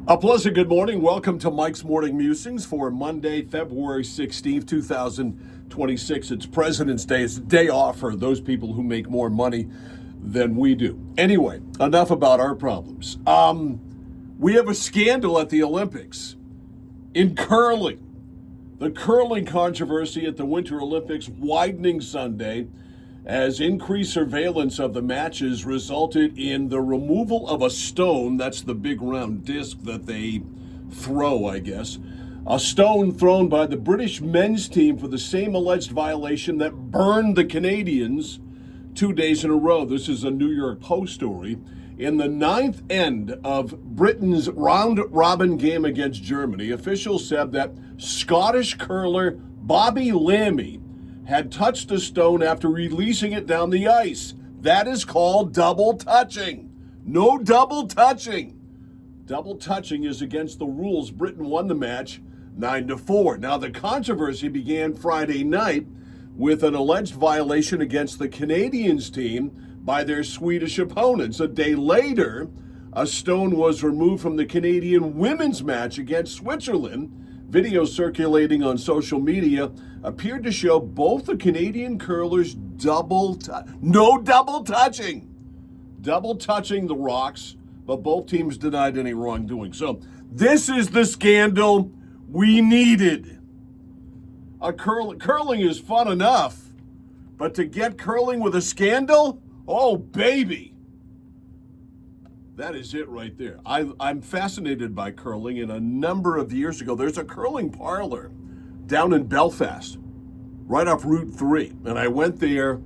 A pleasant good morning. Welcome to Mike's Morning Musings for Monday, February 16th, 2026. It's President's Day. It's a day off for those people who make more money than we do. Anyway, enough about our problems. We have a scandal at the Olympics in curling. The curling controversy at the Winter Olympics widening Sunday as increased surveillance of the matches resulted in the removal of a stone. That's the big round disc that they throw, I guess. A stone thrown by the British men's team for the same alleged violation that burned the Canadians 2 days in a row. This is a New York Post story. In the ninth end of Britain's round-robin game against Germany, officials said that Scottish curler Bobby Lammy had touched a stone after releasing it down the ice. That is called double touching. No double touching. Double touching is against the rules. Britain won the match 9-4. Now, the controversy began Friday night with an alleged violation against the Canadians team by their Swedish opponents. A day later, a stone was removed from the Canadian women's match against Switzerland. Video circulating on social media appeared to show both the Canadian curlers double touching the rocks, but both teams denied any wrongdoing. So this is the scandal we needed. Curling is fun enough, but to get curling with a scandal, oh baby. That is it right there. I'm fascinated by curling, and a number of years ago, there's a curling parlor down in Belfast, right off Route 3. And I went there,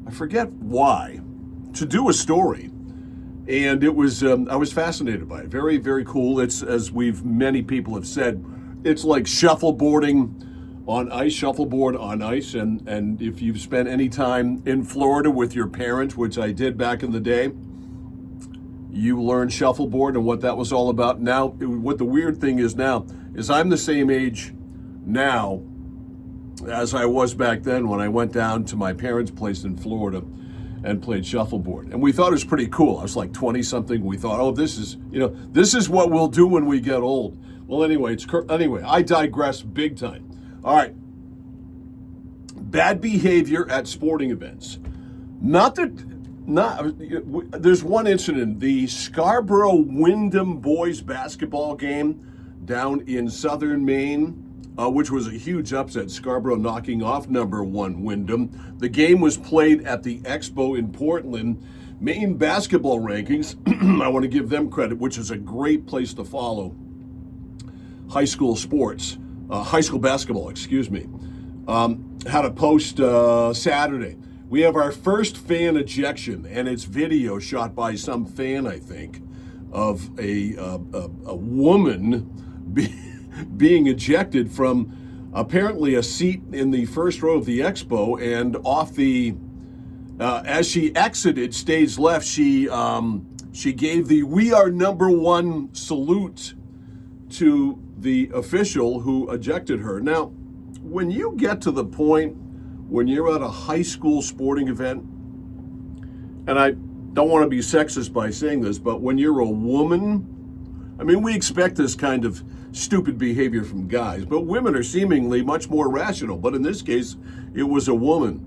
I forget why, to do a story. And it was, I was fascinated by it. Very, very cool. It's, as many people have said, it's like shuffleboarding on ice, shuffleboard on ice. And if you've spent any time in Florida with your parents, which I did back in the day, you learn shuffleboard and what that was all about. Now, what the weird thing is now is I'm the same age now as I was back then when I went down to my parents' place in Florida and played shuffleboard. And we thought it was pretty cool. I was like 20-something. We thought, oh, this is what we'll do when we get old. Well, anyway, I digress big time. All right. Bad behavior at sporting events. There's one incident, the Scarborough-Wyndham boys basketball game down in southern Maine, which was a huge upset, Scarborough knocking off number one Wyndham. The game was played at the Expo in Portland. Maine basketball rankings, I want to give them credit, which is a great place to follow high school basketball, had a post Saturday. We have our first fan ejection, and it's video shot by some fan, I think, of a woman being ejected from apparently a seat in the first row of the Expo, and off the as she exited stage left, she gave the "We are number one" salute to the official who ejected her. Now, when you get to the point when you're at a high school sporting event, and I don't want to be sexist by saying this, but when you're a woman, I mean, we expect this kind of stupid behavior from guys, but women are seemingly much more rational. But in this case, it was a woman.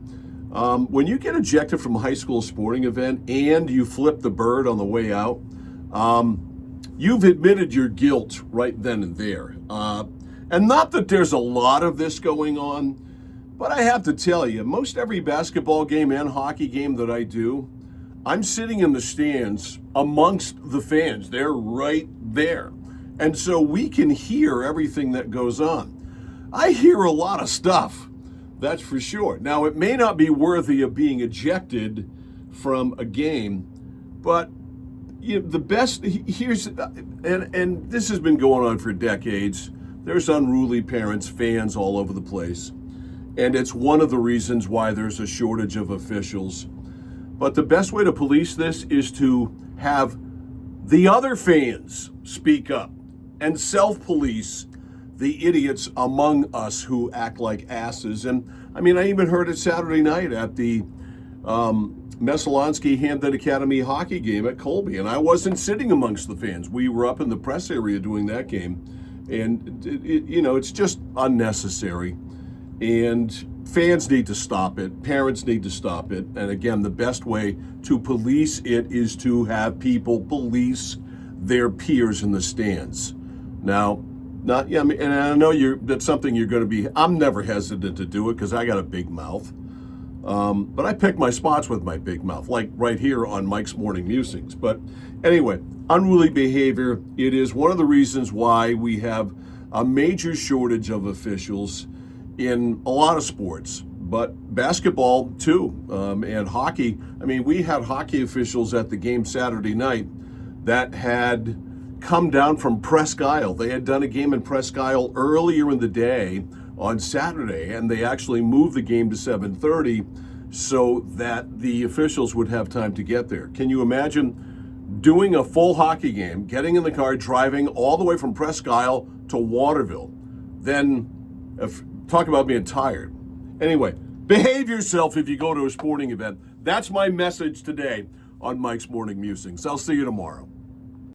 When you get ejected from a high school sporting event and you flip the bird on the way out, you've admitted your guilt right then and there. And not that there's a lot of this going on, but I have to tell you, most every basketball game and hockey game that I do, I'm sitting in the stands amongst the fans. They're right there. And so we can hear everything that goes on. I hear a lot of stuff, that's for sure. Now, it may not be worthy of being ejected from a game, but the best, and this has been going on for decades. There's unruly parents, fans all over the place. And it's one of the reasons why there's a shortage of officials. But the best way to police this is to have the other fans speak up and self-police the idiots among us who act like asses. And I mean, I even heard it Saturday night at the Mesolonsky Hampton Academy hockey game at Colby, and I wasn't sitting amongst the fans. We were up in the press area doing that game, and it's just unnecessary. And fans need to stop it. Parents need to stop it. And again, the best way to police it is to have people police their peers in the stands. Now, and I know that's something you're going to be. I'm never hesitant to do it because I got a big mouth. But I pick my spots with my big mouth, like right here on Mike's Morning Musings. But anyway, unruly behavior. It is one of the reasons why we have a major shortage of officials in a lot of sports, but basketball too, and hockey. I mean, we had hockey officials at the game Saturday night that had come down from Presque Isle. They had done a game in Presque Isle earlier in the day on Saturday, and they actually moved the game to 7:30 so that the officials would have time to get there. Can you imagine doing a full hockey game, getting in the car, driving all the way from Presque Isle to Waterville? Then, talk about being tired. Anyway, behave yourself if you go to a sporting event. That's my message today on Mike's Morning Musings. I'll see you tomorrow.